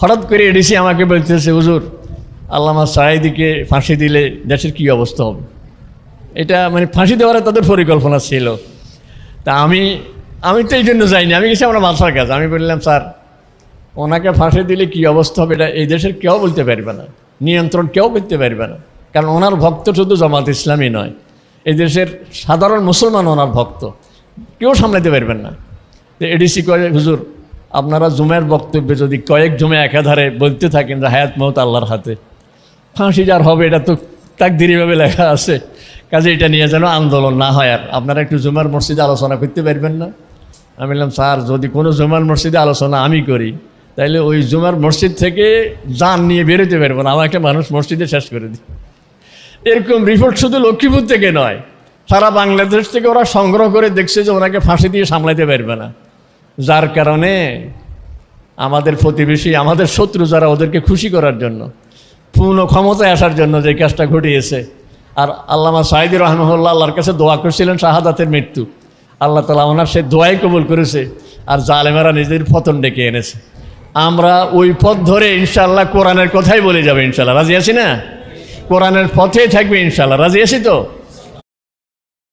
হঠাৎ করে এডিসি আমাকে বলতেছে, হুজুর আল্লামা সাঈদীকে ফাঁসি দিলে দেশের কী অবস্থা হবে। এটা মানে ফাঁসি দেওয়ার তাদের পরিকল্পনা ছিল। তা আমি তো এই জন্য যাইনি, আমি গেছি আমরা মাথার কাছে। আমি বললাম, স্যার ওনাকে ফাঁসি দিলে কী অবস্থা হবে এটা এই দেশের কেউ বলতে পারবে না, নিয়ন্ত্রণ কেউ করতে পারবে না। কারণ ওনার ভক্ত শুধু জামাত ইসলামী নয়, এই দেশের সাধারণ মুসলমান ওনার ভক্ত, কেউ সামলাতে পারবেন না। তো এডিসি কয়ে, হুজুর আপনারা জুমের বক্তব্যে যদি কয়েক জমে একাধারে বলতে থাকেন যে হায়াত মওত আল্লাহর হাতে, ফাঁসি যার হবে এটা তো তাকদীরিভাবে লেখা আছে, কাজে এটা নিয়ে যেন আন্দোলন না হয়। আর আপনারা একটু জুমার মসজিদে আলোচনা করতে পারবেন না? আমি বললাম, স্যার যদি কোনো জুমার মসজিদে আলোচনা আমি করি তাইলে ওই জুমার মসজিদ থেকে জান নিয়ে বেরোতে পারবো না, আমাকে মানুষ মসজিদে শেষ করে দিই। এরকম রিপোর্ট শুধু লক্ষ্মীপুর থেকে নয়, সারা বাংলাদেশ থেকে ওরা সংগ্রহ করে দেখছে যে ওনাকে ফাঁসি দিয়ে সামলাতে পারবে না। যার কারণে আমাদের প্রতিবেশী, আমাদের শত্রু যারা, ওদেরকে খুশি করার জন্য, পূর্ণ ক্ষমতায় আসার জন্য যে কাজটা ঘটিয়েছে। আর আল্লামা সাঈদী রাহমাহুল্লাহ আল্লাহর কাছে দোয়া করছিলেন শাহাদাতের মৃত্যু, আল্লাহ তাআলা ওনার সে দোয়াই কবুল করেছে, আর জালেমেরা নিজেদের পতন ডেকে এনেছে। আমরা ওই পথ ধরে ইনশাআল্লাহ কোরআনের কথাই বলে যাবে ইনশাআল্লাহ। রাজি আছি না? কোরআনের পথেই থাকবে ইনশাআল্লাহ। রাজি আছি তো?